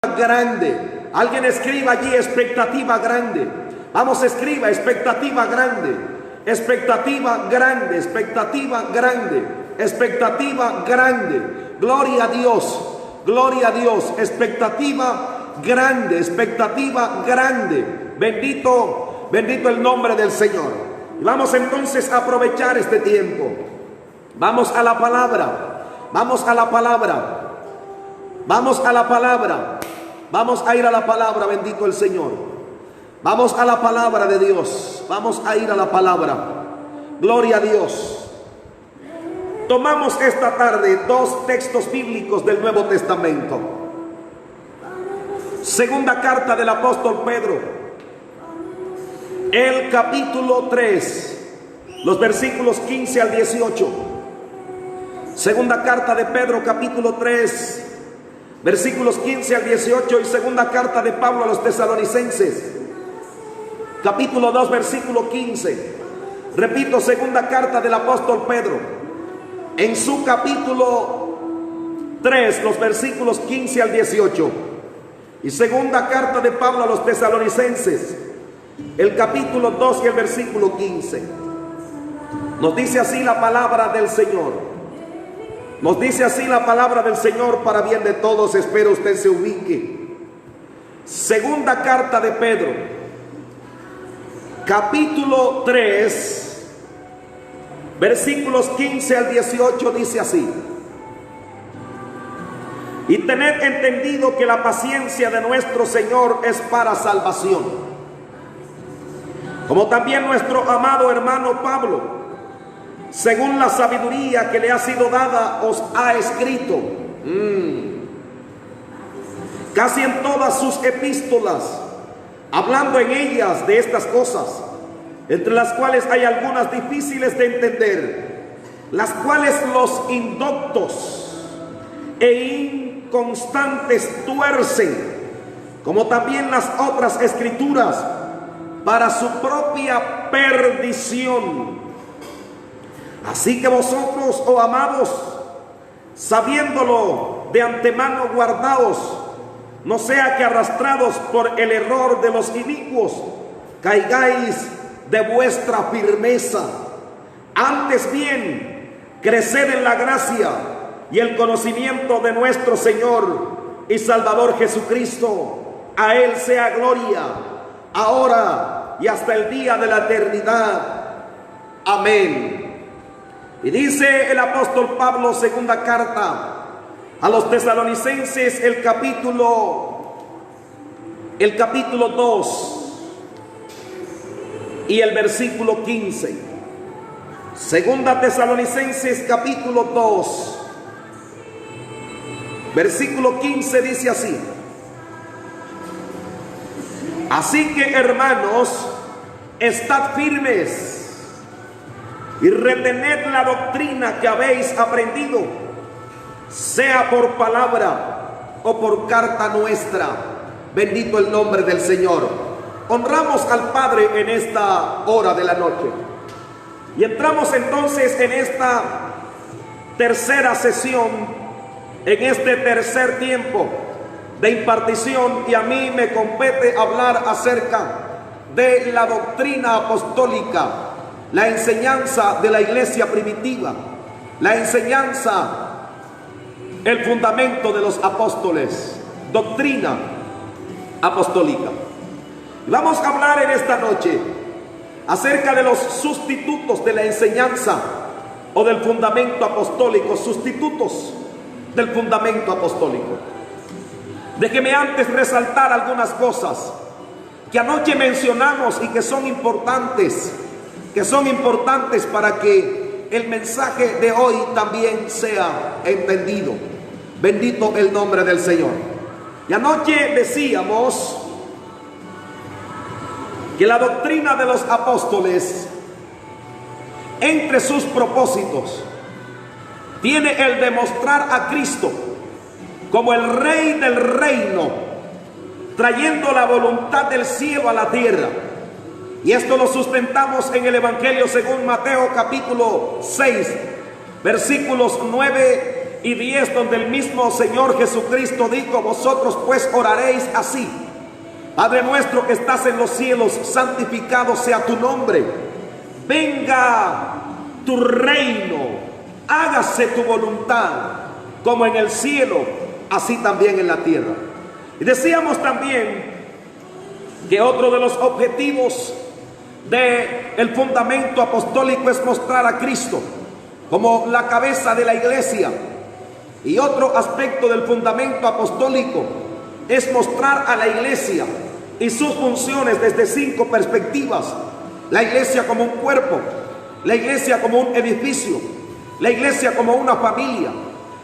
grande. Alguien escriba allí expectativa grande. Vamos, escriba expectativa grande, expectativa grande, expectativa grande, expectativa grande. Gloria a Dios, gloria a Dios. Expectativa grande, expectativa grande. Bendito, bendito el nombre del Señor. Y vamos entonces a aprovechar este tiempo. Vamos a la palabra, vamos a la palabra. Vamos a la palabra. Vamos a ir a la palabra, bendito el Señor. Vamos a la palabra de Dios. Vamos a ir a la palabra. Gloria a Dios. Tomamos esta tarde dos textos bíblicos del Nuevo Testamento. Segunda carta del apóstol Pedro, el capítulo 3, los versículos 15 al 18. Segunda carta de Pedro, capítulo 3, versículos 15 al 18, y segunda carta de Pablo a los tesalonicenses, capítulo 2, versículo 15. Repito, segunda carta del apóstol Pedro, en su capítulo 3, los versículos 15 al 18, y segunda carta de Pablo a los tesalonicenses, el capítulo 2 y el versículo 15. Nos dice así la palabra del Señor. Nos dice así la palabra del Señor para bien de todos. Espero usted se ubique. Segunda carta de Pedro, capítulo 3, versículos 15 al 18, dice así: y tened entendido que la paciencia de nuestro Señor es para salvación, como también nuestro amado hermano Pablo, según la sabiduría que le ha sido dada, os ha escrito. Casi en todas sus epístolas, hablando en ellas de estas cosas, entre las cuales hay algunas difíciles de entender, las cuales los indoctos e inconstantes tuercen, como también las otras escrituras, para su propia perdición. Así que vosotros, oh amados, sabiéndolo de antemano, guardaos, no sea que arrastrados por el error de los inicuos, caigáis de vuestra firmeza. Antes bien, creced en la gracia y el conocimiento de nuestro Señor y Salvador Jesucristo. A Él sea gloria, ahora y hasta el día de la eternidad. Amén. Y dice el apóstol Pablo, segunda carta a los tesalonicenses, el capítulo 2 y el versículo 15. Segunda Tesalonicenses, capítulo 2, versículo 15, dice así: así que, hermanos, estad firmes y retened la doctrina que habéis aprendido, sea por palabra o por carta nuestra. Bendito el nombre del Señor. Honramos al Padre en esta hora de la noche. Y entramos entonces en esta tercera sesión, en este tercer tiempo de impartición, y a mí me compete hablar acerca de la doctrina apostólica, la enseñanza de la iglesia primitiva, la enseñanza, el fundamento de los apóstoles, doctrina apostólica. Vamos a hablar en esta noche acerca de los sustitutos de la enseñanza o del fundamento apostólico, sustitutos del fundamento apostólico. Déjeme antes resaltar algunas cosas que anoche mencionamos y que son importantes para que el mensaje de hoy también sea entendido. Bendito el nombre del Señor. Y anoche decíamos que la doctrina de los apóstoles, entre sus propósitos, tiene el demostrar a Cristo como el Rey del reino, trayendo la voluntad del cielo a la tierra. Y esto lo sustentamos en el Evangelio según Mateo capítulo 6, versículos 9 y 10, donde el mismo Señor Jesucristo dijo: vosotros pues oraréis así: Padre nuestro que estás en los cielos, santificado sea tu nombre. Venga tu reino, hágase tu voluntad, como en el cielo, así también en la tierra. Y decíamos también que otro de los objetivos del fundamento apostólico es mostrar a Cristo como la cabeza de la iglesia. Y otro aspecto del fundamento apostólico es mostrar a la iglesia y sus funciones desde 5 perspectivas: la iglesia como un cuerpo, la iglesia como un edificio, la iglesia como una familia,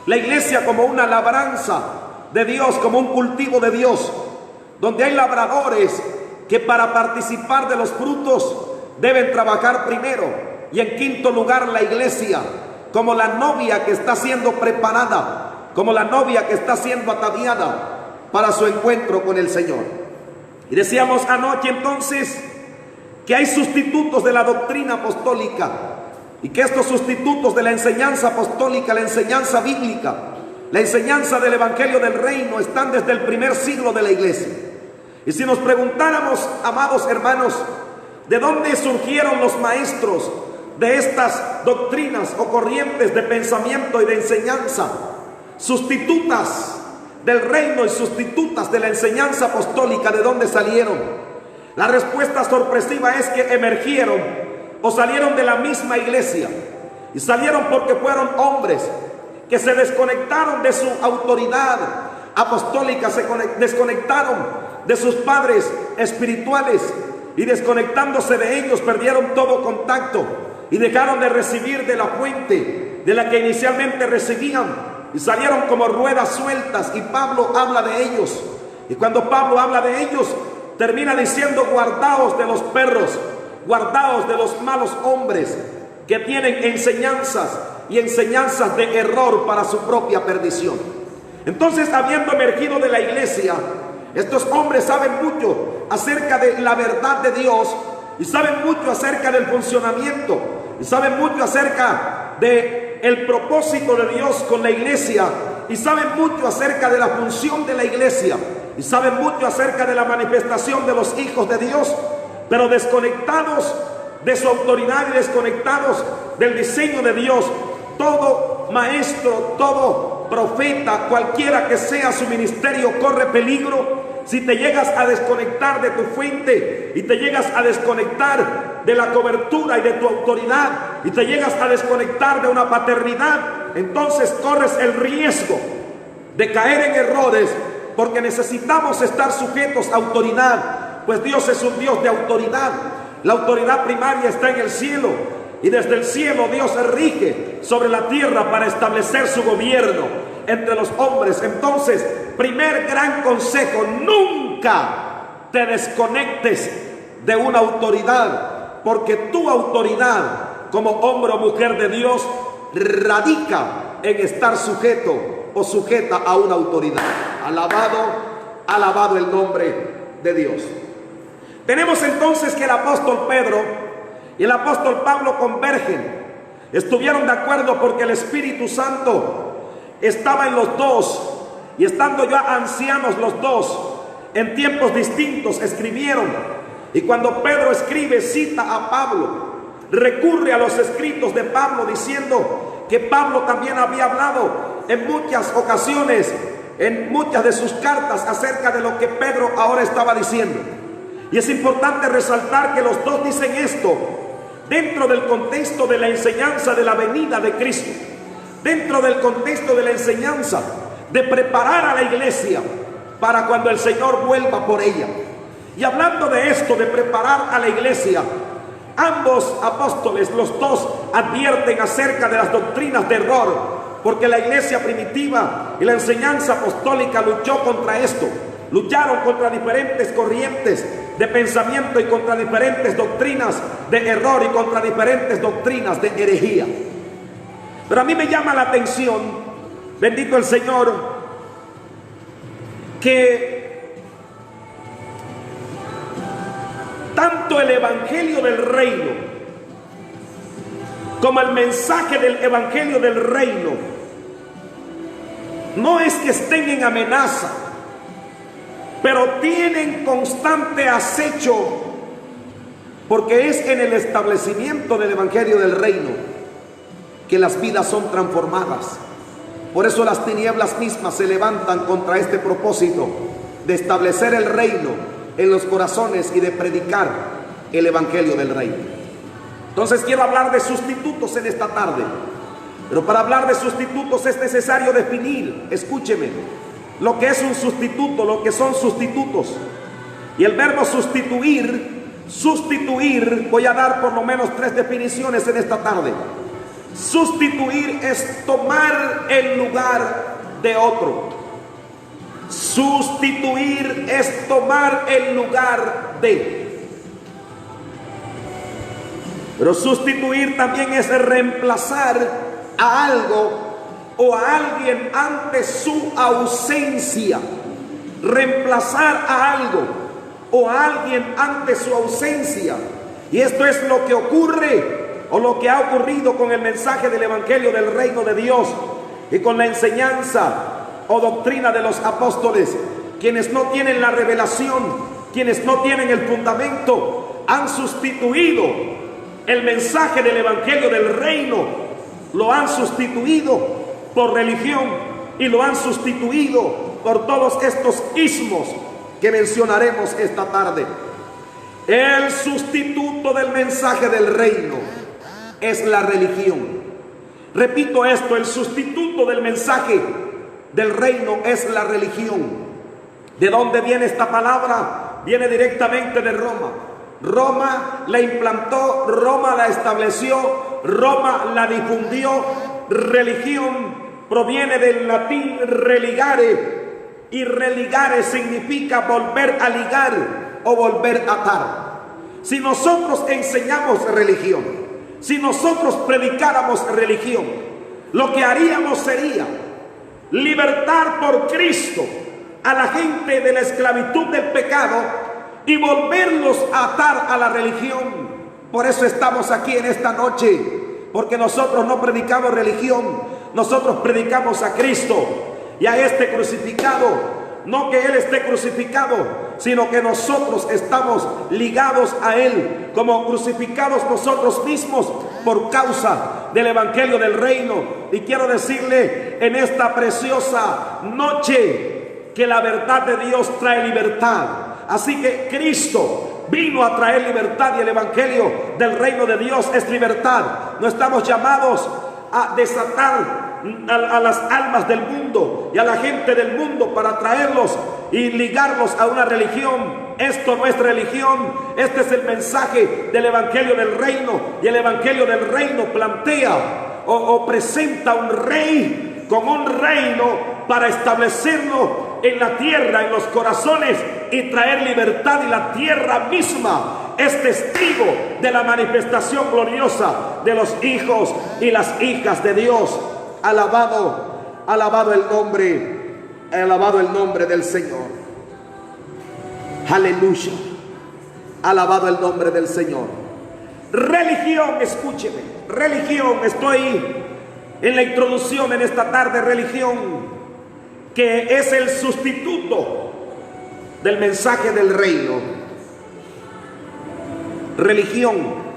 la iglesia como una labranza de Dios, como un cultivo de Dios, donde hay labradores que para participar de los frutos deben trabajar primero. Y en quinto lugar, la iglesia como la novia que está siendo preparada, como la novia que está siendo ataviada para su encuentro con el Señor. Y decíamos anoche entonces que hay sustitutos de la doctrina apostólica, y que estos sustitutos de la enseñanza apostólica, la enseñanza bíblica, la enseñanza del evangelio del reino, están desde el primer siglo de la iglesia. Y si nos preguntáramos, amados hermanos, ¿de dónde surgieron los maestros de estas doctrinas o corrientes de pensamiento y de enseñanza, sustitutas del reino y sustitutas de la enseñanza apostólica? ¿De dónde salieron? La respuesta sorpresiva es que emergieron o salieron de la misma iglesia, y salieron porque fueron hombres que se desconectaron de su autoridad apostólica, se desconectaron de sus padres espirituales, y desconectándose de ellos perdieron todo contacto y dejaron de recibir de la fuente de la que inicialmente recibían, y salieron como ruedas sueltas. Y Pablo habla de ellos, y cuando Pablo habla de ellos termina diciendo: guardaos de los perros, guardaos de los malos hombres que tienen enseñanzas y enseñanzas de error para su propia perdición. Entonces, habiendo emergido de la iglesia, estos hombres saben mucho acerca de la verdad de Dios, y saben mucho acerca del funcionamiento, y saben mucho acerca del propósito de Dios con la iglesia, y saben mucho acerca de la función de la iglesia, y saben mucho acerca de la manifestación de los hijos de Dios, pero desconectados de su autoridad y desconectados del diseño de Dios. Todo maestro, todo profeta, cualquiera que sea su ministerio, corre peligro si te llegas a desconectar de tu fuente, y te llegas a desconectar de la cobertura y de tu autoridad, y te llegas a desconectar de una paternidad. Entonces corres el riesgo de caer en errores, porque necesitamos estar sujetos a autoridad, pues Dios es un Dios de autoridad. La autoridad primaria está en el cielo, y desde el cielo Dios rige sobre la tierra para establecer su gobierno entre los hombres. Entonces, primer gran consejo: nunca te desconectes de una autoridad, porque tu autoridad como hombre o mujer de Dios radica en estar sujeto o sujeta a una autoridad. Alabado el nombre de Dios. Tenemos entonces que el apóstol Pedro y el apóstol Pablo convergen. Estuvieron de acuerdo porque el Espíritu Santo estaba en los dos, y estando ya ancianos los dos, en tiempos distintos escribieron. Y cuando Pedro escribe, cita a Pablo, recurre a los escritos de Pablo, diciendo que Pablo también había hablado en muchas ocasiones, en muchas de sus cartas, acerca de lo que Pedro ahora estaba diciendo. Y es importante resaltar que los dos dicen esto dentro del contexto de la enseñanza de la venida de Cristo, dentro del contexto de la enseñanza de preparar a la iglesia para cuando el Señor vuelva por ella. Y hablando de esto, de preparar a la iglesia, ambos apóstoles, los dos, advierten acerca de las doctrinas de error, porque la iglesia primitiva y la enseñanza apostólica luchó contra esto. Lucharon contra diferentes corrientes de pensamiento y contra diferentes doctrinas de error y contra diferentes doctrinas de herejía. Pero a mí me llama la atención, bendito el Señor, que tanto el evangelio del reino como el mensaje del evangelio del reino no es que estén en amenaza, pero tienen constante acecho, porque es en el establecimiento del evangelio del reino que las vidas son transformadas. Por eso las tinieblas mismas se levantan contra este propósito de establecer el reino en los corazones y de predicar el evangelio del reino. Entonces quiero hablar de sustitutos en esta tarde, pero para hablar de sustitutos es necesario definir, escúcheme, lo que es un sustituto, lo que son sustitutos. Y el verbo sustituir, voy a dar por lo menos 3 definiciones en esta tarde. Sustituir es tomar el lugar de otro. Sustituir es tomar el lugar de. Pero sustituir también es reemplazar a algo o a alguien ante su ausencia. Reemplazar a algo o a alguien ante su ausencia. Y esto es lo que ocurre o lo que ha ocurrido con el mensaje del evangelio del reino de Dios y con la enseñanza o doctrina de los apóstoles. Quienes no tienen la revelación, quienes no tienen el fundamento, han sustituido el mensaje del evangelio del reino, lo han sustituido por religión y lo han sustituido por todos estos ismos que mencionaremos esta tarde. El sustituto del mensaje del reino es la religión. Repito esto, el sustituto del mensaje del reino es la religión. ¿De dónde viene esta palabra? Viene directamente de Roma. Roma la implantó, Roma la estableció, Roma la difundió. Religión proviene del latín religare, y religare significa volver a ligar o volver a atar. Si nosotros enseñamos religión, si nosotros predicáramos religión, lo que haríamos sería libertar por Cristo a la gente de la esclavitud del pecado y volverlos a atar a la religión. Por eso estamos aquí en esta noche, porque nosotros no predicamos religión, nosotros predicamos a Cristo y a este crucificado. No que Él esté crucificado, sino que nosotros estamos ligados a Él, como crucificados nosotros mismos por causa del evangelio del reino. Y quiero decirle en esta preciosa noche que la verdad de Dios trae libertad. Así que Cristo vino a traer libertad y el evangelio del reino de Dios es libertad. No estamos llamados a desatar a las almas del mundo y a la gente del mundo para traerlos y ligarlos a una religión. Esto no es religión, este es el mensaje del evangelio del reino, y el evangelio del reino plantea o presenta un rey con un reino para establecerlo en la tierra, en los corazones, y traer libertad. Y la tierra misma es testigo de la manifestación gloriosa de los hijos y las hijas de Dios. Alabado el nombre del Señor. Aleluya. Alabado el nombre del Señor. Religión, escúcheme. Religión, estoy en la introducción en esta tarde. Religión, que es el sustituto del mensaje del reino. Religión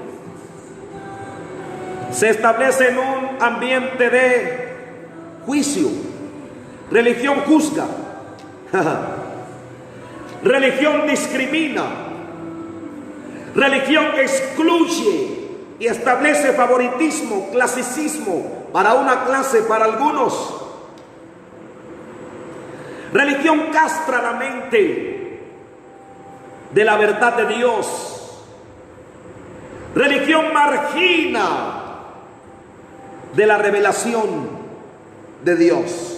se establece en un ambiente de juicio. Religión juzga. Religión discrimina. Religión excluye y establece favoritismo, clasicismo para una clase, para algunos. Religión castra la mente de la verdad de Dios. Religión margina de la revelación de Dios.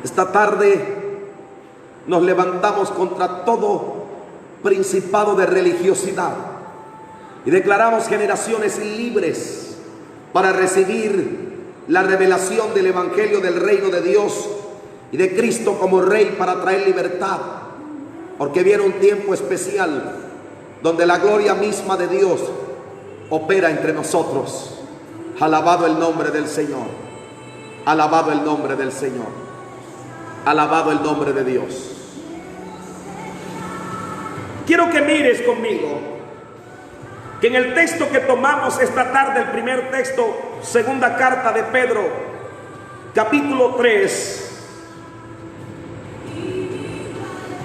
Esta tarde nos levantamos contra todo principado de religiosidad y declaramos generaciones libres para recibir la revelación del evangelio del reino de Dios y de Cristo como Rey, para traer libertad, porque viene un tiempo especial donde la gloria misma de Dios opera entre nosotros. Alabado el nombre del Señor. Alabado el nombre del Señor. Alabado el nombre de Dios. Quiero que mires conmigo que en el texto que tomamos esta tarde, el primer texto, segunda carta de Pedro, capítulo 3,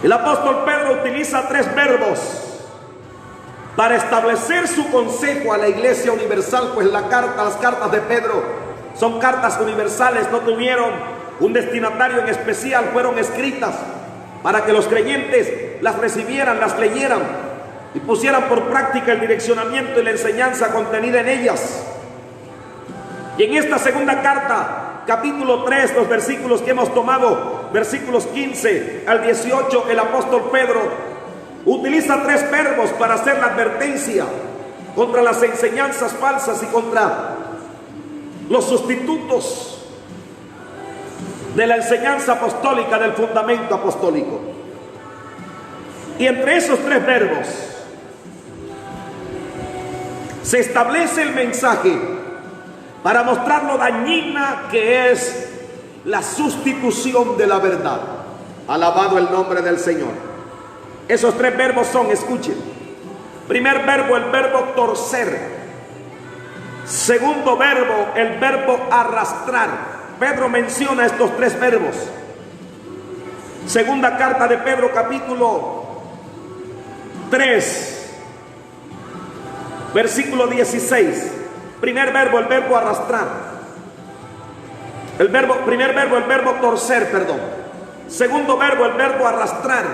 el apóstol Pedro utiliza 3 verbos para establecer su consejo a la iglesia universal, pues las cartas de Pedro son cartas universales, no tuvieron un destinatario en especial, fueron escritas para que los creyentes las recibieran, las leyeran y pusieran por práctica el direccionamiento y la enseñanza contenida en ellas. Y en esta segunda carta, capítulo 3, los versículos que hemos tomado, versículos 15 al 18, el apóstol Pedro utiliza 3 verbos para hacer la advertencia contra las enseñanzas falsas y contra los sustitutos de la enseñanza apostólica, del fundamento apostólico. Y entre esos 3 verbos se establece el mensaje para mostrar lo dañina que es la sustitución de la verdad. Alabado el nombre del Señor. Esos 3 verbos son, escuchen: primer verbo, el verbo torcer. Segundo verbo, el verbo arrastrar. Pedro menciona estos 3 verbos. Segunda carta de Pedro, capítulo 3, versículo 16. Primer verbo, el verbo arrastrar. Primer verbo, el verbo torcer, perdón. Segundo verbo, el verbo arrastrar.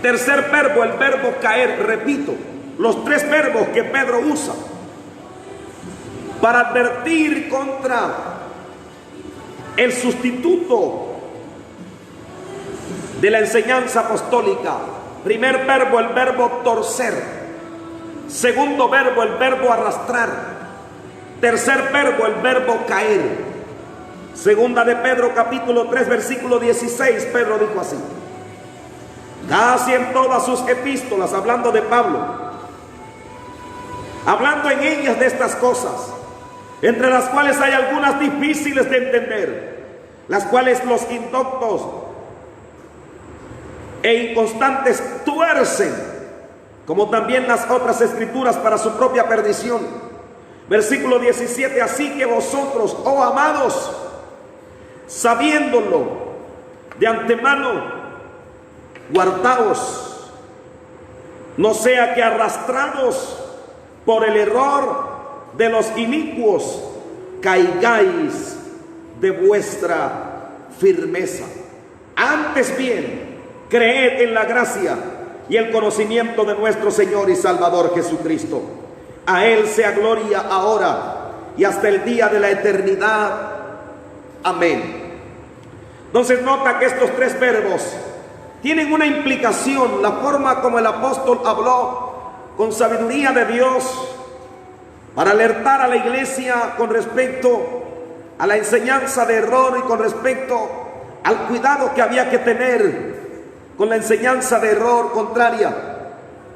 Tercer verbo, el verbo caer. Repito, los 3 verbos que Pedro usa para advertir contra el sustituto de la enseñanza apostólica. Primer verbo, el verbo torcer. Segundo verbo, el verbo arrastrar. Tercer verbo, el verbo caer. Segunda de Pedro, capítulo 3, versículo 16, Pedro dijo así: casi en todas sus epístolas, hablando de Pablo, hablando en ellas de estas cosas, entre las cuales hay algunas difíciles de entender, las cuales los indoctos e inconstantes tuercen, como también las otras escrituras, para su propia perdición. Versículo 17: así que vosotros, oh amados, sabiéndolo de antemano, guardaos, no sea que arrastrados por el error de los inicuos caigáis de vuestra firmeza. Antes bien, creed en la gracia y el conocimiento de nuestro Señor y Salvador Jesucristo. A Él sea gloria ahora y hasta el día de la eternidad. Amén. Entonces nota que estos 3 verbos tienen una implicación. La forma como el apóstol habló con sabiduría de Dios para alertar a la iglesia con respecto a la enseñanza de error y con respecto al cuidado que había que tener con la enseñanza de error contraria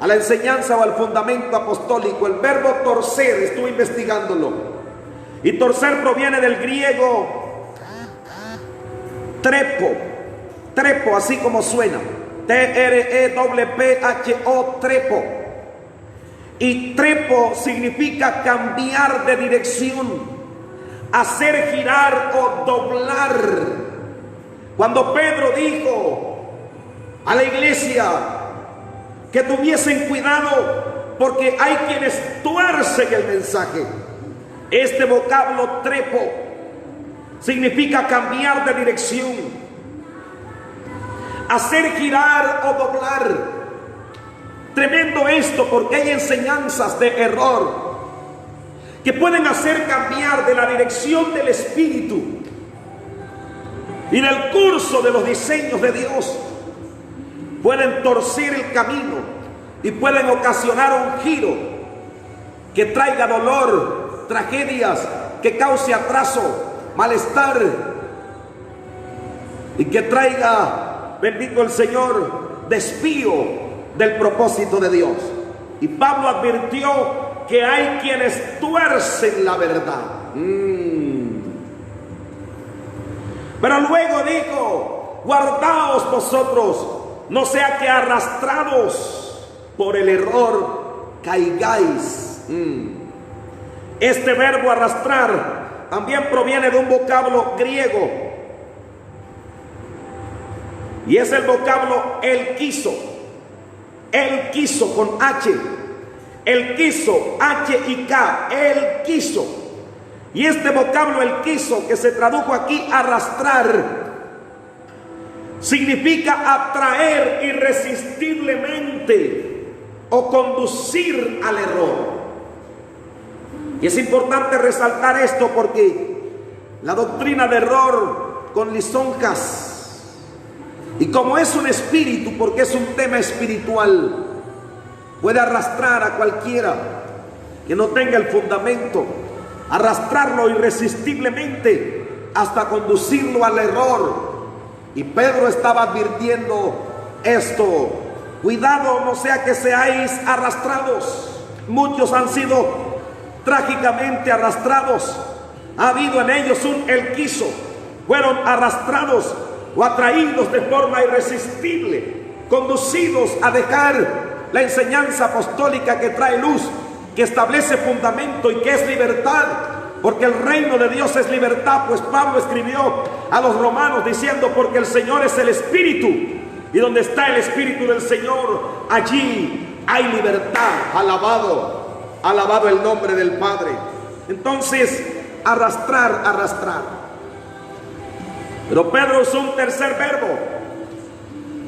a la enseñanza o al fundamento apostólico. El verbo torcer, estuve investigándolo, y torcer proviene del griego trepo, así como suena, T-R-E-P-P-H-O, trepo. Y trepo significa cambiar de dirección, hacer girar o doblar. Cuando Pedro dijo a la iglesia que tuviesen cuidado porque hay quienes tuercen el mensaje, este vocablo trepo significa cambiar de dirección, hacer girar o doblar. Tremendo esto, porque hay enseñanzas de error que pueden hacer cambiar de la dirección del Espíritu y del curso de los diseños de Dios. Pueden torcer el camino y pueden ocasionar un giro que traiga dolor, tragedias, que cause atraso, malestar y que traiga, bendito el Señor, desvío del propósito de Dios. Y Pablo advirtió que hay quienes tuercen la verdad. Pero luego dijo: guardaos vosotros, no sea que arrastrados por el error caigáis. Este verbo arrastrar también proviene de un vocablo griego, y es el vocablo él quiso con H, él quiso, H y K, él quiso. Y este vocablo él quiso, que se tradujo aquí arrastrar, significa atraer irresistiblemente o conducir al error. Y es importante resaltar esto porque la doctrina de error con lisonjas, y como es un espíritu, porque es un tema espiritual, puede arrastrar a cualquiera que no tenga el fundamento, arrastrarlo irresistiblemente hasta conducirlo al error. Y Pedro estaba advirtiendo esto: cuidado, no sea que seáis arrastrados. Muchos han sido trágicamente arrastrados. Ha habido en ellos un él quiso, fueron arrastrados o atraídos de forma irresistible, conducidos a dejar la enseñanza apostólica que trae luz, que establece fundamento y que es libertad, porque el reino de Dios es libertad. Pues Pablo escribió a los romanos diciendo: porque el Señor es el Espíritu, y donde está el Espíritu del Señor, allí hay libertad. Alabado el nombre del Padre. Entonces, arrastrar. Pero Pedro usó un tercer verbo,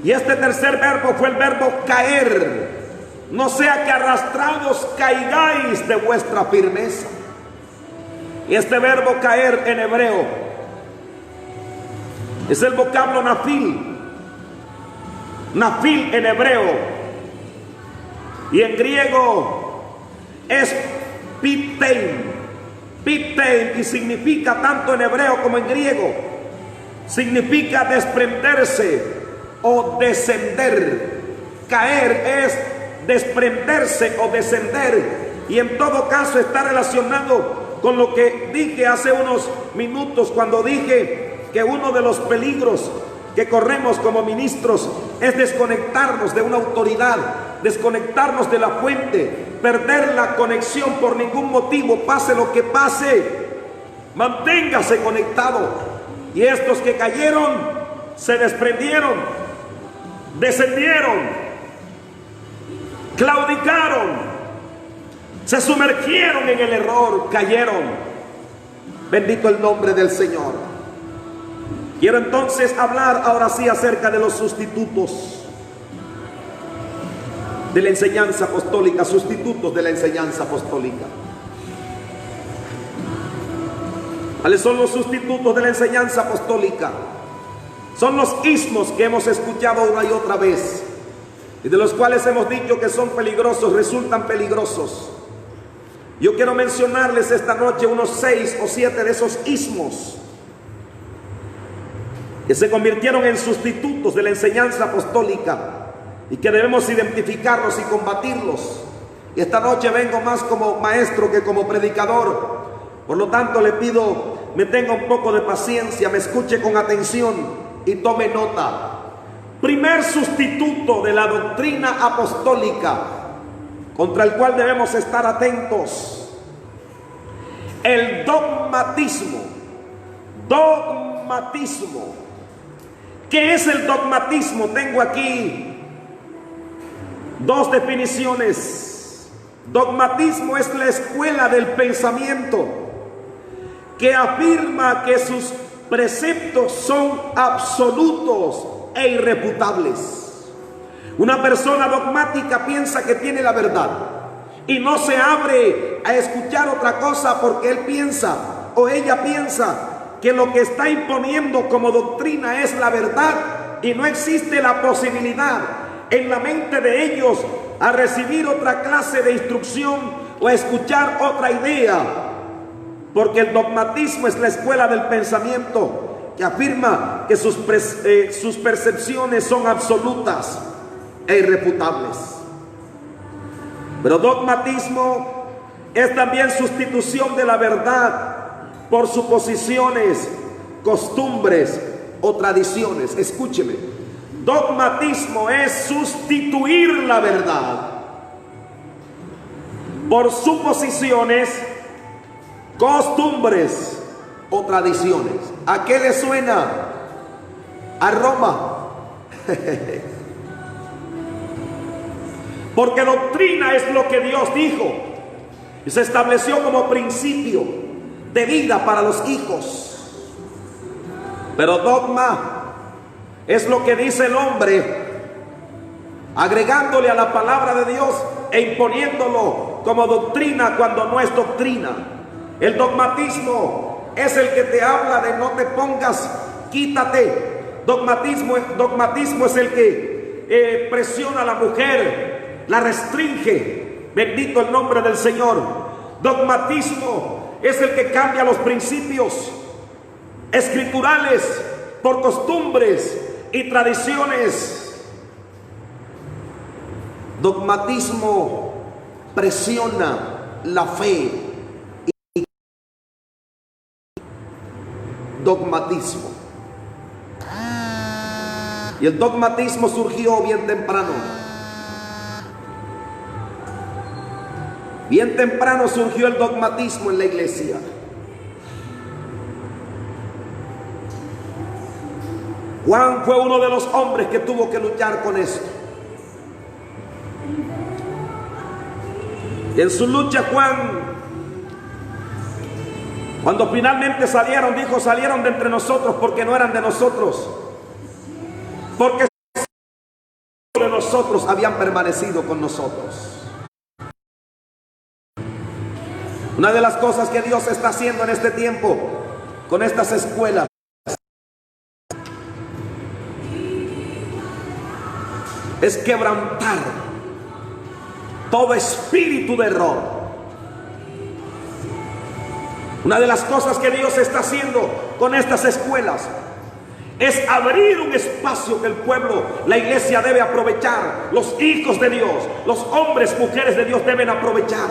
y este tercer verbo fue el verbo caer. No sea que arrastrados caigáis de vuestra firmeza. Y este verbo caer en hebreo es el vocablo nafil. Nafil en hebreo, y en griego es piptein, y significa, tanto en hebreo como en griego, significa desprenderse o descender. Caer es desprenderse o descender, y en todo caso está relacionado con lo que dije hace unos minutos, cuando dije que uno de los peligros que corremos como ministros es desconectarnos de una autoridad, desconectarnos de la fuente, perder la conexión por ningún motivo, pase lo que pase. Manténgase conectado. Y estos que cayeron se desprendieron, descendieron, claudicaron, se sumergieron en el error, cayeron. Bendito el nombre del Señor. Quiero entonces hablar ahora sí acerca de los sustitutos de la enseñanza apostólica, sustitutos de la enseñanza apostólica. ¿Cuáles son los sustitutos de la enseñanza apostólica? Son los ismos que hemos escuchado una y otra vez, y de los cuales hemos dicho que son peligrosos, resultan peligrosos. Yo quiero mencionarles esta noche unos 6 o 7 de esos ismos que se convirtieron en sustitutos de la enseñanza apostólica y que debemos identificarlos y combatirlos. Y esta noche vengo más como maestro que como predicador. Por lo tanto, le pido me tenga un poco de paciencia, me escuche con atención y tome nota. Primer sustituto de la doctrina apostólica contra el cual debemos estar atentos: el dogmatismo. Dogmatismo. ¿Qué es el dogmatismo? Tengo aquí 2 definiciones. Dogmatismo es la escuela del pensamiento que afirma que sus preceptos son absolutos e irrefutables. Una persona dogmática piensa que tiene la verdad y no se abre a escuchar otra cosa, porque él piensa o ella piensa que lo que está imponiendo como doctrina es la verdad, y no existe la posibilidad en la mente de ellos a recibir otra clase de instrucción o a escuchar otra idea, porque el dogmatismo es la escuela del pensamiento que afirma que sus percepciones son absolutas e irrefutables. Pero dogmatismo es también sustitución de la verdad por suposiciones, costumbres o tradiciones. Escúcheme, dogmatismo es sustituir la verdad por suposiciones, costumbres o tradiciones. ¿A qué le suena? A Roma. Porque doctrina es lo que Dios dijo y se estableció como principio de vida para los hijos. Pero dogma es lo que dice el hombre, agregándole a la palabra de Dios e imponiéndolo como doctrina cuando no es doctrina. El dogmatismo es el que te habla de no te pongas, quítate. Dogmatismo es el que presiona a la mujer, la restringe. Bendito el nombre del Señor. Dogmatismo es el que cambia los principios escriturales por costumbres y tradiciones. Dogmatismo presiona la fe. Dogmatismo. Y el dogmatismo surgió bien temprano. Bien temprano surgió el dogmatismo en la iglesia. Juan fue uno de los hombres que tuvo que luchar con esto. Y en su lucha Juan, cuando finalmente salieron, dijo: salieron de entre nosotros porque no eran de nosotros, porque de nosotros habían permanecido con nosotros. Una de las cosas que Dios está haciendo en este tiempo con estas escuelas es quebrantar todo espíritu de error. Una de las cosas que Dios está haciendo con estas escuelas es abrir un espacio que el pueblo, la iglesia debe aprovechar. Los hijos de Dios, los hombres, mujeres de Dios deben aprovechar.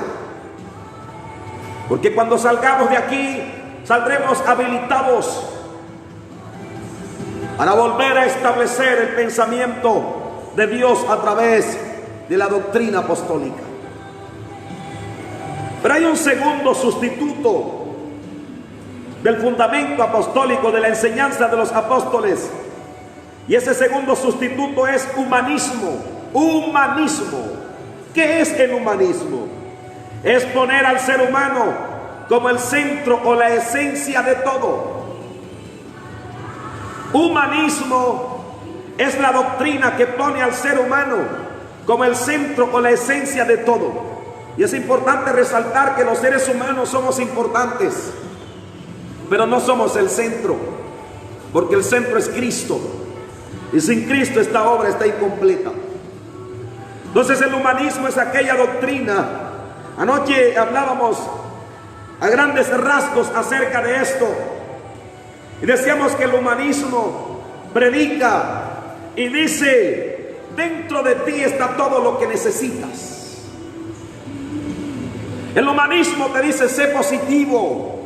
Porque cuando salgamos de aquí, saldremos habilitados para volver a establecer el pensamiento de Dios a través de la doctrina apostólica. Pero hay un segundo sustituto del fundamento apostólico, de la enseñanza de los apóstoles, y ese segundo sustituto es humanismo. Humanismo. ¿Qué es el humanismo? Es poner al ser humano como el centro o la esencia de todo. Humanismo es la doctrina que pone al ser humano como el centro o la esencia de todo. Y es importante resaltar que los seres humanos somos importantes, pero no somos el centro, porque el centro es Cristo, y sin Cristo esta obra está incompleta. Entonces el humanismo es aquella doctrina. Anoche hablábamos a grandes rasgos acerca de esto y decíamos que el humanismo predica y dice: dentro de ti está todo lo que necesitas. El humanismo te dice: sé positivo.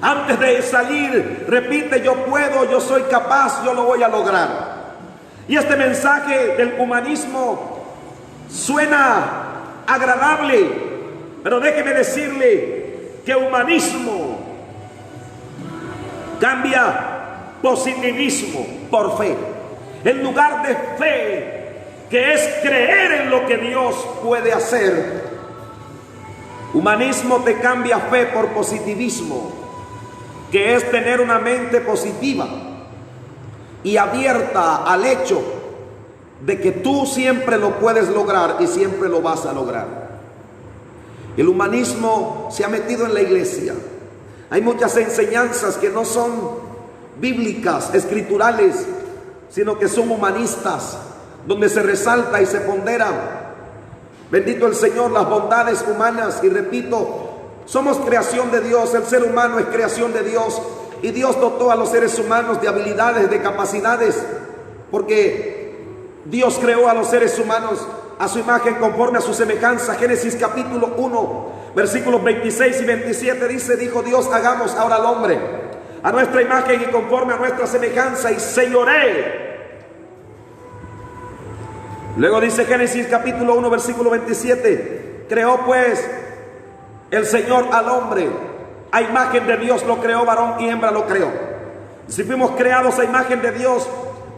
Antes de salir, repite: yo puedo, yo soy capaz, yo lo voy a lograr. Y este mensaje del humanismo suena agradable, pero déjeme decirle que humanismo cambia positivismo por fe. En lugar de fe, que es creer en lo que Dios puede hacer, humanismo te cambia fe por positivismo, que es tener una mente positiva y abierta al hecho de que tú siempre lo puedes lograr y siempre lo vas a lograr. El humanismo se ha metido en la iglesia. Hay muchas enseñanzas que no son bíblicas, escriturales, sino que son humanistas, donde se resalta y se pondera, bendito el Señor, las bondades humanas. Y repito, somos creación de Dios, el ser humano es creación de Dios, y Dios dotó a los seres humanos de habilidades, de capacidades, porque Dios creó a los seres humanos a su imagen, conforme a su semejanza. Génesis capítulo 1, versículos 26 y 27 dice: dijo Dios: hagamos ahora al hombre a nuestra imagen y conforme a nuestra semejanza y señoree. Luego dice Génesis capítulo 1 versículo 27, creó pues el Señor al hombre, a imagen de Dios lo creó, varón y hembra lo creó. Si fuimos creados a imagen de Dios,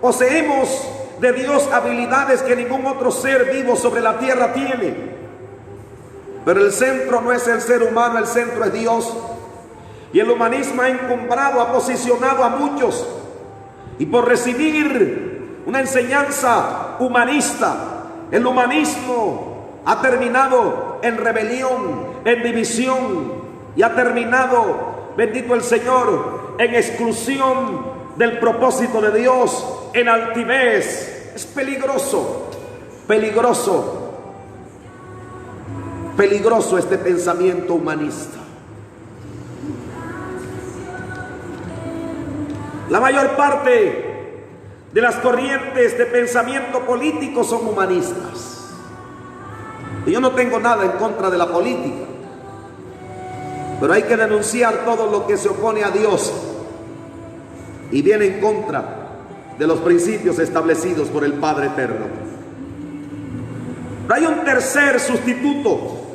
poseemos de Dios habilidades que ningún otro ser vivo sobre la tierra tiene. Pero el centro no es el ser humano, el centro es Dios. Y el humanismo ha encumbrado, ha posicionado a muchos. Y por recibir una enseñanza humanista, el humanismo ha terminado en rebelión, en división, y ha terminado, bendito el Señor, en exclusión del propósito de Dios, en altivez. Es peligroso, peligroso, peligroso este pensamiento humanista. La mayor parte de las corrientes de pensamiento político son humanistas. Y yo no tengo nada en contra de la política, pero hay que denunciar todo lo que se opone a Dios y viene en contra de los principios establecidos por el Padre Eterno. Pero hay un tercer sustituto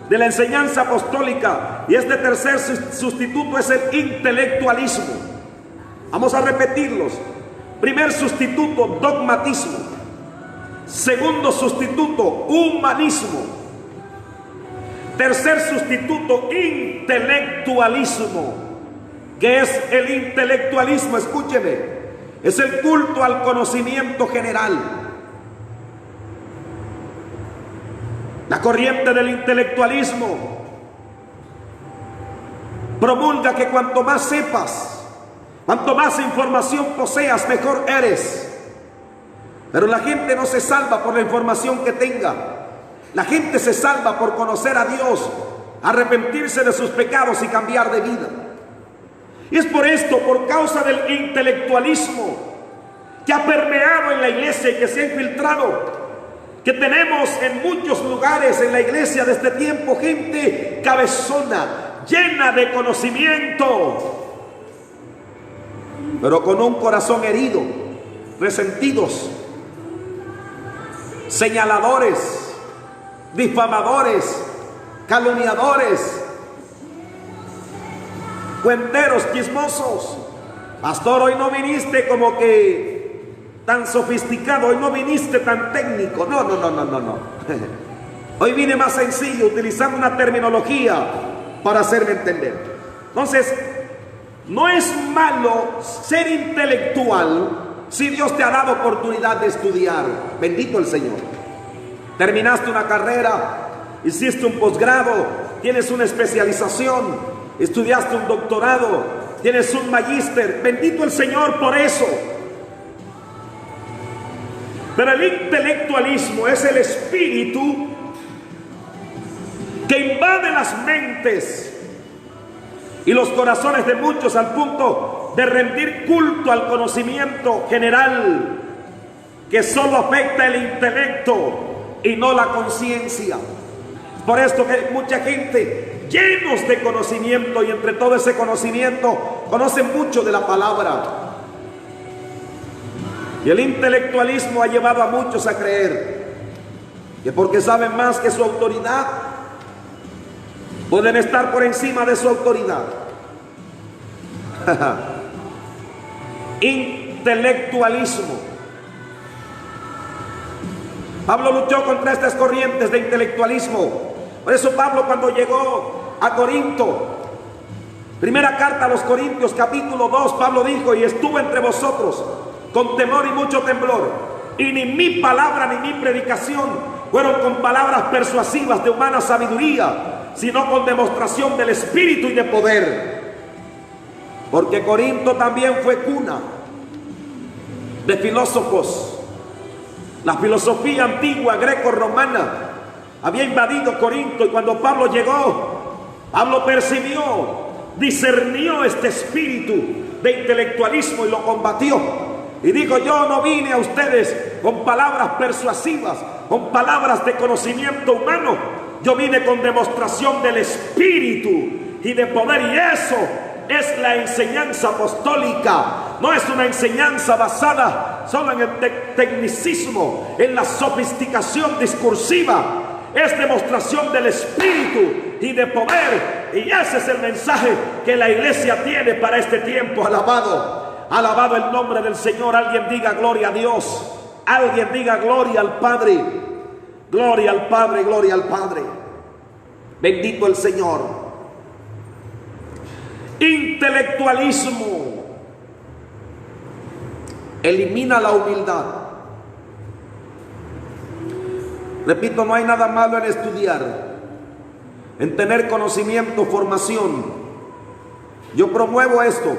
de la enseñanza apostólica, y este tercer sustituto es el intelectualismo. Vamos a repetirlos. Primer sustituto, dogmatismo. Segundo sustituto, humanismo. Tercer sustituto, intelectualismo. ¿Qué es el intelectualismo? Escúcheme. Es el culto al conocimiento general. La corriente del intelectualismo promulga que cuanto más sepas, cuanto más información poseas, mejor eres. Pero la gente no se salva por la información que tenga. La gente se salva por conocer a Dios, arrepentirse de sus pecados y cambiar de vida. Y es por esto, por causa del intelectualismo que ha permeado en la iglesia y que se ha infiltrado, que tenemos en muchos lugares en la iglesia de este tiempo gente cabezona, llena de conocimiento, pero con un corazón herido, resentidos, señaladores, difamadores, calumniadores, cuenteros, chismosos. Pastor, hoy no viniste como que tan sofisticado, hoy no viniste tan técnico. No. Hoy vine más sencillo, utilizando una terminología para hacerme entender. Entonces, no es malo ser intelectual si Dios te ha dado oportunidad de estudiar. Bendito el Señor. Terminaste una carrera, hiciste un posgrado, tienes una especialización, estudiaste un doctorado, tienes un magíster. Bendito el Señor por eso. Pero el intelectualismo es el espíritu que invade las mentes y los corazones de muchos al punto de rendir culto al conocimiento general que solo afecta el intelecto y no la conciencia. Por esto que hay mucha gente llenos de conocimiento, y entre todo ese conocimiento conocen mucho de la palabra. Y el intelectualismo ha llevado a muchos a creer que porque saben más que su autoridad, pueden estar por encima de su autoridad. Intelectualismo. Pablo luchó contra estas corrientes de intelectualismo. Por eso Pablo, cuando llegó a Corinto, primera carta a los Corintios capítulo 2, Pablo dijo: y estuve entre vosotros con temor y mucho temblor, y ni mi palabra ni mi predicación fueron con palabras persuasivas de humana sabiduría, sino con demostración del Espíritu y de poder. Porque Corinto también fue cuna de filósofos. La filosofía antigua greco-romana había invadido Corinto, y cuando Pablo llegó, Pablo percibió, discernió este espíritu de intelectualismo y lo combatió. Y dijo: yo no vine a ustedes con palabras persuasivas, con palabras de conocimiento humano. Yo vine con demostración del Espíritu y de poder, y eso es la enseñanza apostólica. No es una enseñanza basada solo en el tecnicismo, en la sofisticación discursiva. Es demostración del Espíritu y de poder. Y ese es el mensaje que la iglesia tiene para este tiempo. Alabado el nombre del Señor. Alguien diga gloria a Dios. Alguien diga gloria al Padre. Gloria al Padre, gloria al Padre. Bendito el Señor. Intelectualismo elimina la humildad. Repito, no hay nada malo en estudiar, en tener conocimiento, formación. Yo promuevo esto,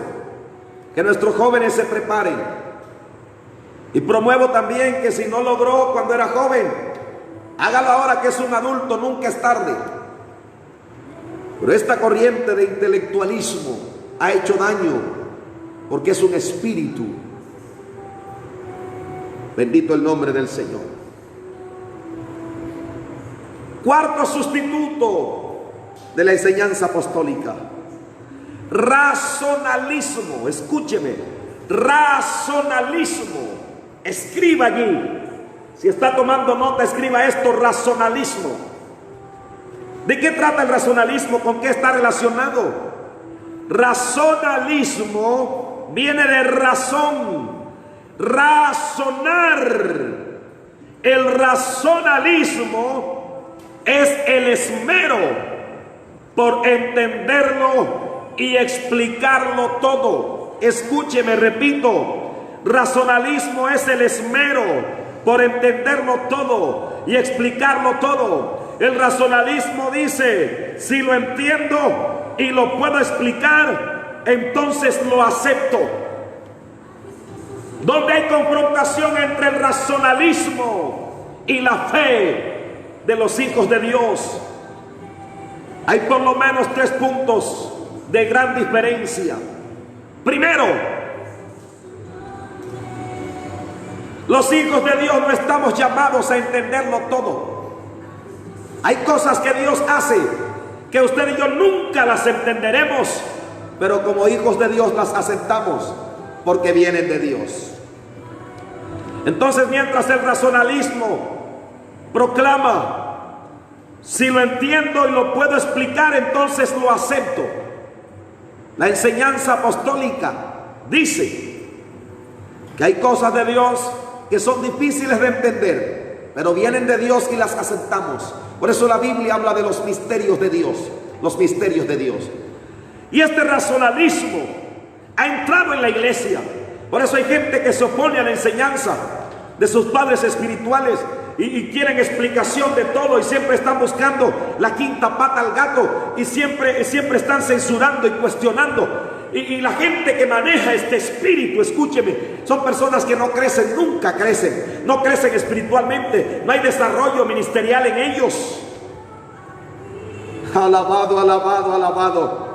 que nuestros jóvenes se preparen. Y promuevo también que si no logró cuando era joven, hágalo ahora que es un adulto, nunca es tarde. Pero esta corriente de intelectualismo ha hecho daño porque es un espíritu. Bendito el nombre del Señor. Cuarto sustituto de la enseñanza apostólica: razonalismo. Escúcheme, razonalismo. Escriba allí. Si está tomando nota, escriba esto: razonalismo. ¿De qué trata el razonalismo? ¿Con qué está relacionado? Razonalismo viene de razón, razonar. El razonalismo es el esmero por entenderlo y explicarlo todo. Escúcheme, repito, razonalismo es el esmero por entenderlo todo y explicarlo todo. El razonalismo dice: si lo entiendo y lo puedo explicar, entonces lo acepto. Donde hay confrontación entre el razonalismo y la fe de los hijos de Dios, hay por lo menos 3 puntos de gran diferencia. Primero, los hijos de Dios no estamos llamados a entenderlo todo. Hay cosas que Dios hace que usted y yo nunca las entenderemos, pero como hijos de Dios las aceptamos porque vienen de Dios. Entonces, mientras el razonalismo proclama: si lo entiendo y lo puedo explicar, entonces lo acepto, la enseñanza apostólica dice que hay cosas de Dios que son difíciles de entender, pero vienen de Dios y las aceptamos. Por eso la Biblia habla de los misterios de Dios, los misterios de Dios. Y este razonalismo ha entrado en la iglesia. Por eso hay gente que se opone a la enseñanza de sus padres espirituales y quieren explicación de todo, y siempre están buscando la quinta pata al gato, y siempre están censurando y cuestionando. Y la gente que maneja este espíritu, escúcheme, son personas que no crecen, nunca crecen, no crecen espiritualmente, no hay desarrollo ministerial en ellos. Alabado, alabado, alabado.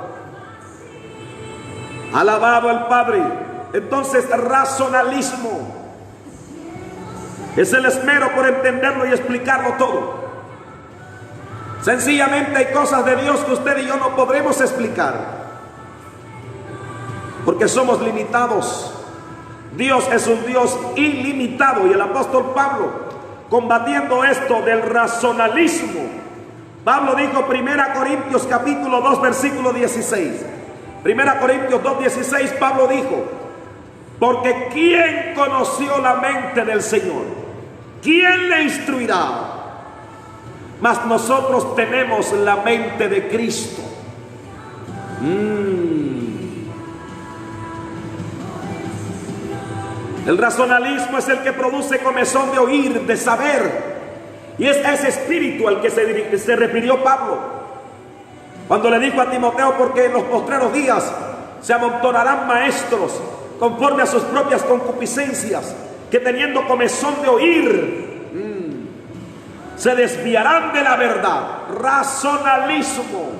Alabado el Padre. Entonces, razonalismo es el esmero por entenderlo y explicarlo todo. Sencillamente hay cosas de Dios que usted y yo no podremos explicar, porque somos limitados. Dios es un Dios ilimitado. Y el apóstol Pablo, combatiendo esto del razonalismo, Pablo dijo, 1 Corintios capítulo 2 versículo 16, 1 Corintios 2, 16, Pablo dijo: porque ¿quién conoció la mente del Señor? ¿Quién le instruirá? Mas nosotros tenemos la mente de Cristo. El razonalismo es el que produce comezón de oír, de saber. Y es a ese espíritu al que se refirió Pablo cuando le dijo a Timoteo: porque en los postreros días se amontonarán maestros conforme a sus propias concupiscencias, que teniendo comezón de oír, se desviarán de la verdad. Razonalismo.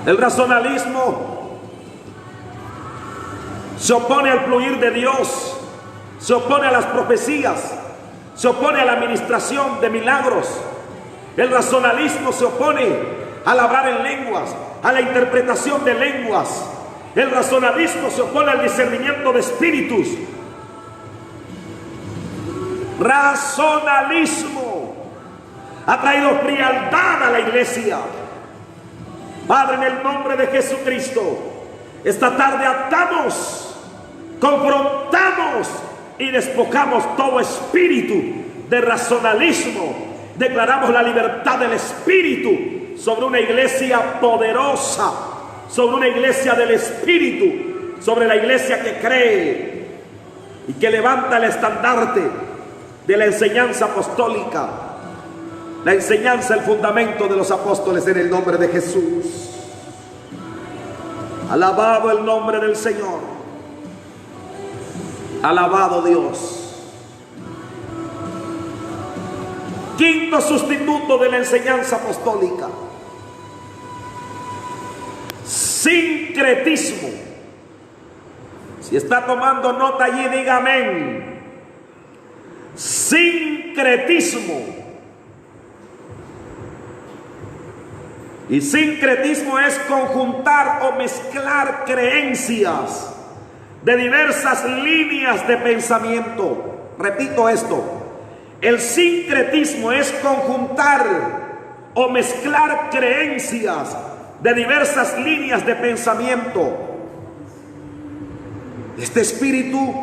El razonalismo se opone al fluir de Dios, se opone a las profecías, se opone a la administración de milagros. El razonalismo se opone al hablar en lenguas. a la interpretación de lenguas. El racionalismo se opone al discernimiento de espíritus. Racionalismo ha traído frialdad a la iglesia. Padre, en el nombre de Jesucristo, esta tarde atamos, confrontamos y despojamos todo espíritu de racionalismo. Declaramos la libertad del espíritu sobre una iglesia poderosa, sobre una iglesia del espíritu, sobre la iglesia que cree y que levanta el estandarte de la enseñanza apostólica, la enseñanza, el fundamento de los apóstoles, en el nombre de Jesús. Alabado el nombre del Señor. Alabado Dios. Quinto sustituto de la enseñanza apostólica: sincretismo. Si está tomando nota allí, diga amén. Sincretismo. Y sincretismo es conjuntar o mezclar creencias de diversas líneas de pensamiento. Repito esto: el sincretismo es conjuntar o mezclar creencias de diversas líneas de pensamiento. Este espíritu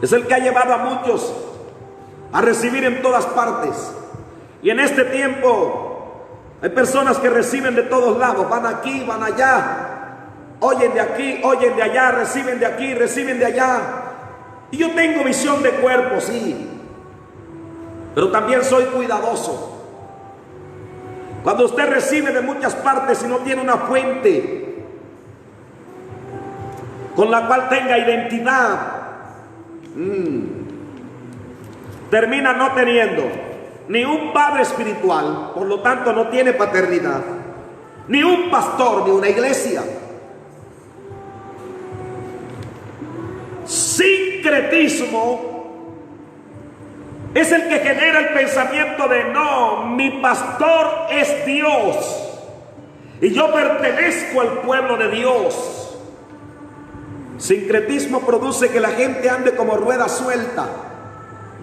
es el que ha llevado a muchos a recibir en todas partes. Y en este tiempo hay personas que reciben de todos lados, van aquí, van allá, oyen de aquí, oyen de allá, reciben de aquí, reciben de allá. Y yo tengo visión de cuerpo, sí, pero también soy cuidadoso. Cuando usted recibe de muchas partes y no tiene una fuente con la cual tenga identidad, termina no teniendo ni un padre espiritual, por lo tanto no tiene paternidad, ni un pastor, ni una iglesia. Sincretismo es el que genera el pensamiento de: no, mi pastor es Dios y yo pertenezco al pueblo de Dios. Sincretismo produce que la gente ande como rueda suelta.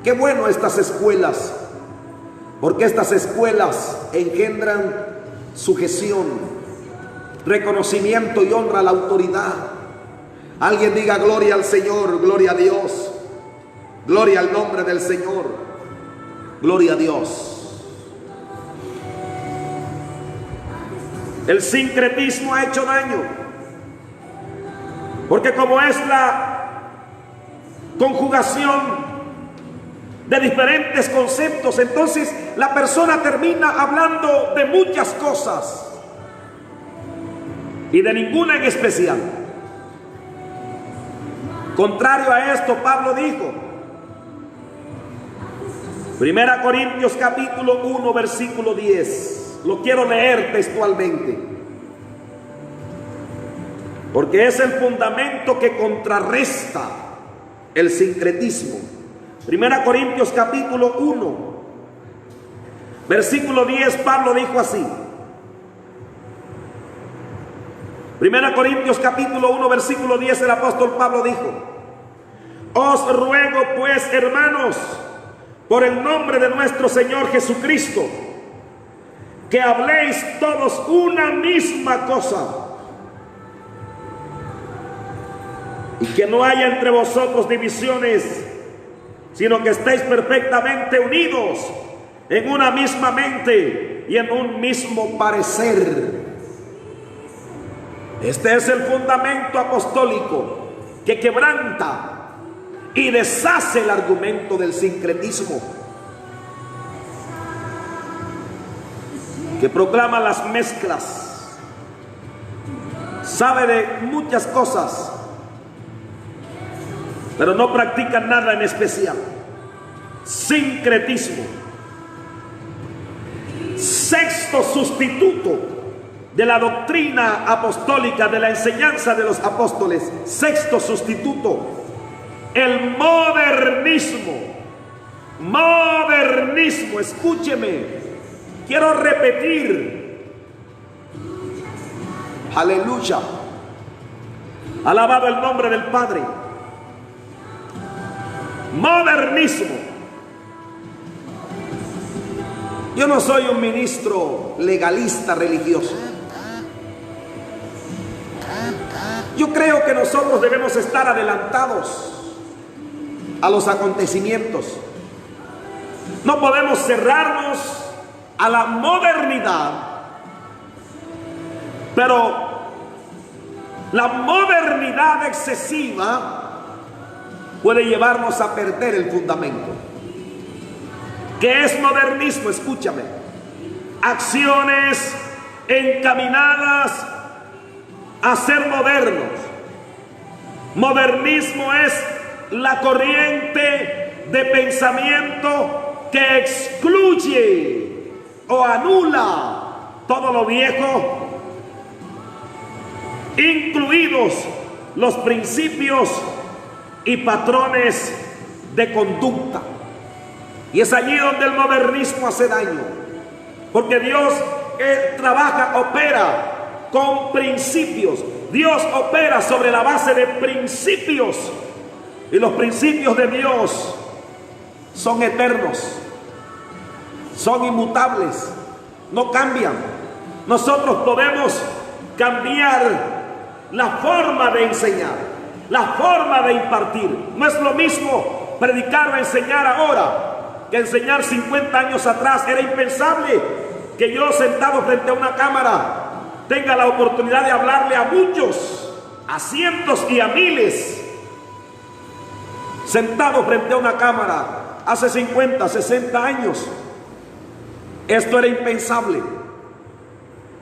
Qué bueno estas escuelas, porque estas escuelas engendran sujeción, reconocimiento y honra a la autoridad. Alguien diga gloria al Señor, gloria a Dios. Gloria al nombre del Señor. Gloria a Dios. El sincretismo ha hecho daño, porque como es la conjugación de diferentes conceptos, entonces la persona termina hablando de muchas cosas y de ninguna en especial. Contrario a esto, Pablo dijo, 1 Corintios capítulo 1 versículo 10, lo quiero leer textualmente, porque es el fundamento que contrarresta el sincretismo. 1 Corintios capítulo 1 versículo 10, Pablo dijo así. 1 Corintios capítulo 1 versículo 10, el apóstol Pablo dijo: os ruego pues, hermanos, por el nombre de nuestro Señor Jesucristo, que habléis todos una misma cosa, y que no haya entre vosotros divisiones, sino que estéis perfectamente unidos en una misma mente y en un mismo parecer. Este es el fundamento apostólico que quebranta y deshace el argumento del sincretismo, que proclama las mezclas, sabe de muchas cosas, pero no practica nada en especial. Sincretismo. Sexto sustituto de la doctrina apostólica, de la enseñanza de los apóstoles. Sexto sustituto: el modernismo. Modernismo, escúcheme, quiero repetir, Aleluya. Alabado el nombre del Padre. Modernismo. Yo no soy un ministro legalista religioso. Yo creo que nosotros debemos estar adelantados a los acontecimientos. No podemos cerrarnos a la modernidad, pero la modernidad excesiva puede llevarnos a perder el fundamento. ¿Qué es modernismo? Escúchame. Acciones encaminadas a ser modernos. Modernismo es la corriente de pensamiento que excluye o anula todo lo viejo, incluidos los principios y patrones de conducta. Y es allí donde el modernismo hace daño, porque Dios trabaja, opera con principios. Dios opera sobre la base de principios, y los principios de Dios son eternos, son inmutables, no cambian. Nosotros podemos cambiar la forma de enseñar, la forma de impartir. No es lo mismo predicar o enseñar ahora que enseñar 50 años atrás. Era impensable que yo, sentado frente a una cámara, tenga la oportunidad de hablarle a muchos, a cientos y a miles, sentado frente a una cámara. Hace 50, 60 años esto era impensable.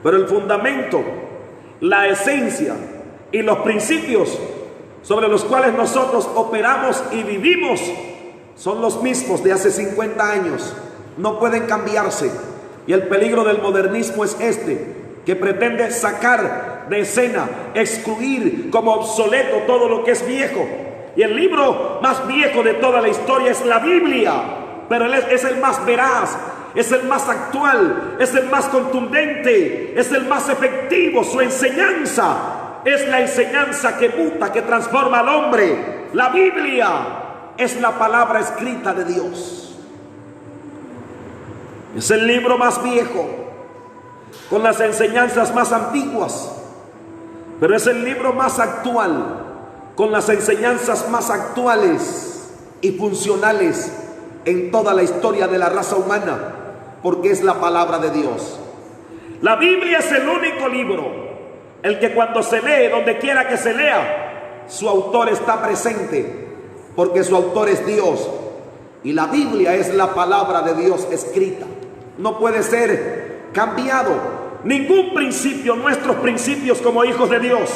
Pero el fundamento, la esencia y los principios sobre los cuales nosotros operamos y vivimos son los mismos de hace 50 años. No pueden cambiarse. Y el peligro del modernismo es que pretende sacar de escena, excluir como obsoleto todo lo que es viejo. Y el libro más viejo de toda la historia es la Biblia, pero él es el más veraz, es el más actual, es el más contundente, es el más efectivo. Su enseñanza es la enseñanza que muta, que transforma al hombre. La Biblia es la palabra escrita de Dios. Es el libro más viejo, con las enseñanzas más antiguas, pero es el libro más actual, con las enseñanzas más actuales y funcionales en toda la historia de la raza humana, porque es la palabra de Dios. La Biblia es el único libro, el que cuando se lee, donde quiera que se lea, su autor está presente, porque su autor es Dios, y la Biblia es la palabra de Dios escrita. No puede ser cambiado. Ningún principio, nuestros principios como hijos de Dios,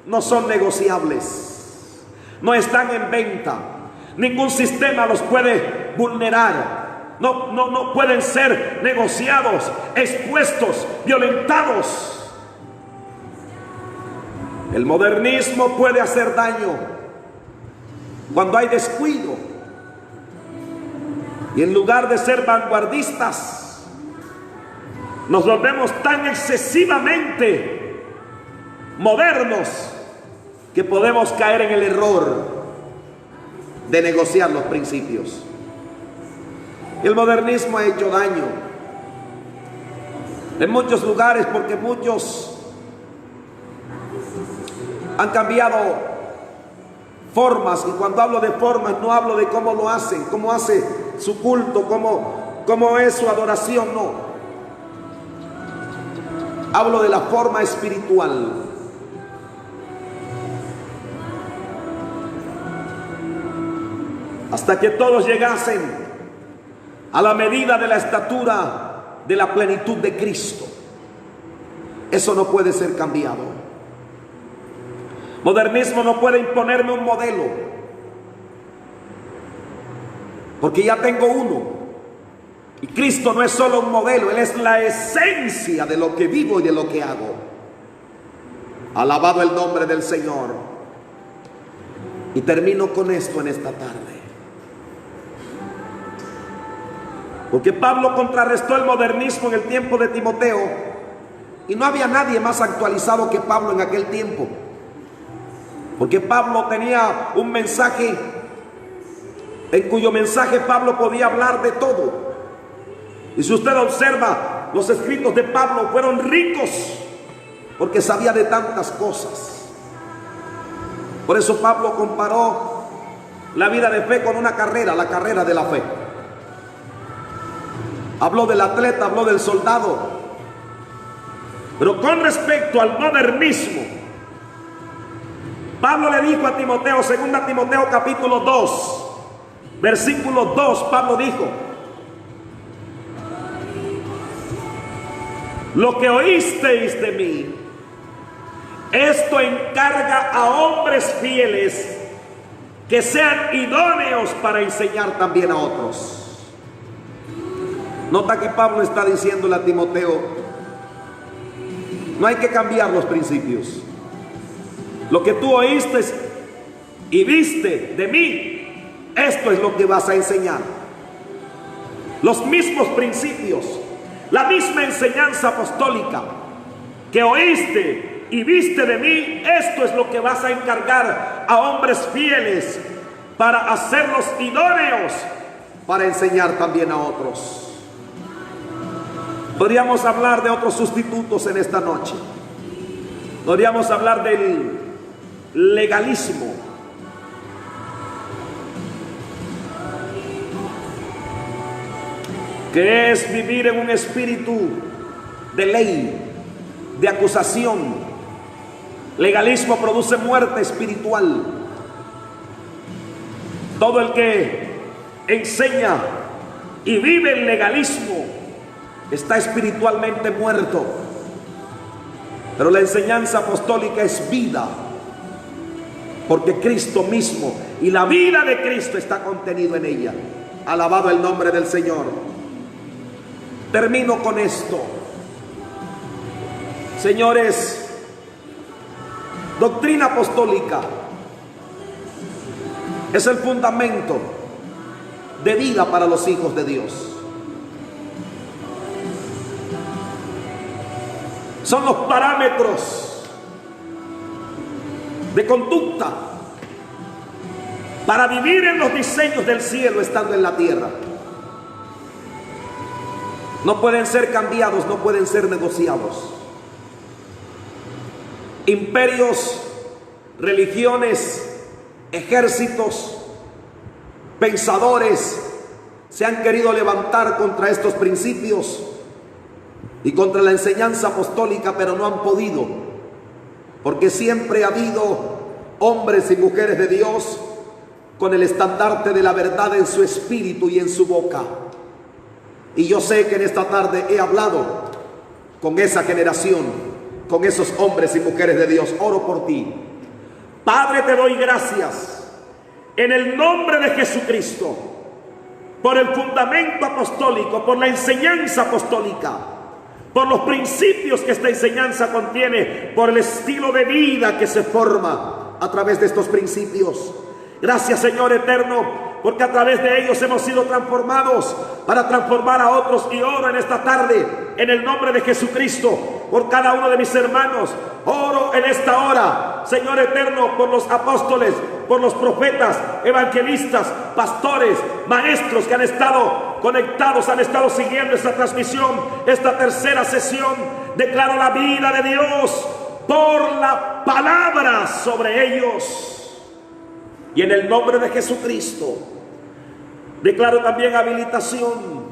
no son negociables, no están en venta. Ningún sistema los puede vulnerar. No pueden ser negociados, expuestos, violentados. El modernismo puede hacer daño cuando hay descuido, y en lugar de ser vanguardistas, nos volvemos tan excesivamente modernos que podemos caer en el error de negociar los principios. El modernismo ha hecho daño en muchos lugares, porque muchos han cambiado formas, y cuando hablo de formas no hablo de cómo lo hacen, cómo hace su culto, cómo es su adoración, no. Hablo de la forma espiritual. Hasta que todos llegasen a la medida de la estatura de la plenitud de Cristo. Eso no puede ser cambiado. Modernismo no puede imponerme un modelo, porque ya tengo uno. Y Cristo no es solo un modelo, Él es la esencia de lo que vivo y de lo que hago. Alabado el nombre del Señor. Y termino con esto en esta tarde, porque Pablo contrarrestó el modernismo en el tiempo de Timoteo, Y no había nadie más actualizado que Pablo en aquel tiempo, porque Pablo tenía un mensaje en cuyo mensaje Pablo podía hablar de todo. Y si usted observa, los escritos de Pablo fueron ricos porque sabía de tantas cosas. Por eso Pablo comparó la vida de fe con una carrera, la carrera de la fe. Habló del atleta, habló del soldado. Pero con respecto al modernismo, Pablo le dijo a Timoteo, 2 Timoteo capítulo 2, versículo 2, Pablo dijo: lo que oísteis de mí, esto encarga a hombres fieles que sean idóneos para enseñar también a otros. Nota que Pablo está diciéndole a Timoteo: no hay que cambiar los principios. Lo que tú oíste y viste de mí, esto es lo que vas a enseñar. Los mismos principios, la misma enseñanza apostólica que oíste y viste de mí, esto es lo que vas a encargar a hombres fieles para hacerlos idóneos para enseñar también a otros. Podríamos hablar de otros sustitutos en esta noche. Podríamos hablar del legalismo. Que es vivir en un espíritu de ley, de acusación. Legalismo produce muerte espiritual. Todo el que enseña y vive el legalismo está espiritualmente muerto. Pero la enseñanza apostólica es vida, porque Cristo mismo y la vida de Cristo está contenido en ella. Alabado el nombre del Señor. Termino con esto. Señores, doctrina apostólica es el fundamento de vida para los hijos de Dios. Son los parámetros de conducta para vivir en los diseños del cielo estando en la tierra. No pueden ser cambiados, no pueden ser negociados. Imperios, religiones, ejércitos, pensadores se han querido levantar contra estos principios y contra la enseñanza apostólica, pero no han podido, porque siempre ha habido hombres y mujeres de Dios con el estandarte de la verdad en su espíritu y en su boca. Y yo sé que en esta tarde he hablado con esa generación, con esos hombres y mujeres de Dios. Oro por ti. Padre, te doy gracias en el nombre de Jesucristo por el fundamento apostólico, por la enseñanza apostólica, por los principios que esta enseñanza contiene, por el estilo de vida que se forma a través de estos principios. Gracias, Señor eterno, porque a través de ellos hemos sido transformados para transformar a otros. Y oro en esta tarde en el nombre de Jesucristo por cada uno de mis hermanos. Oro en esta hora, Señor eterno, por los apóstoles, por los profetas, evangelistas, pastores, maestros que han estado conectados, han estado siguiendo esta transmisión, esta tercera sesión. Declaro la vida de Dios por la palabra sobre ellos. Y en el nombre de Jesucristo declaro también habilitación,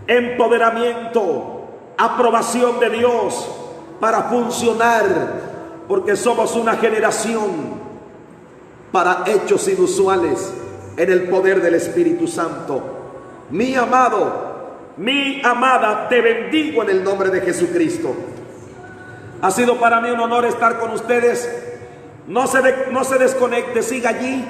empoderamiento, aprobación de Dios para funcionar, porque somos una generación para hechos inusuales en el poder del Espíritu Santo. Mi amado, mi amada, te bendigo en el nombre de Jesucristo. Ha sido para mí un honor estar con ustedes. No se desconecte, siga allí.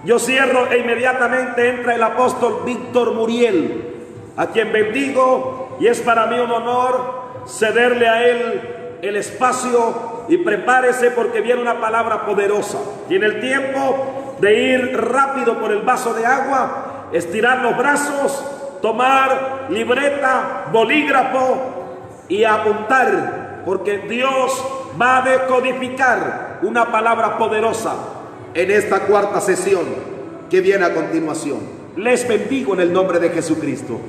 Yo cierro e inmediatamente entra el apóstol Víctor Muriel, a quien bendigo, y es para mí un honor cederle a él el espacio. Y prepárese, porque viene una palabra poderosa. Tiene el tiempo de ir rápido por el vaso de agua, estirar los brazos, tomar libreta, bolígrafo y apuntar, porque Dios va a decodificar una palabra poderosa en esta cuarta sesión que viene a continuación. Les bendigo en el nombre de Jesucristo.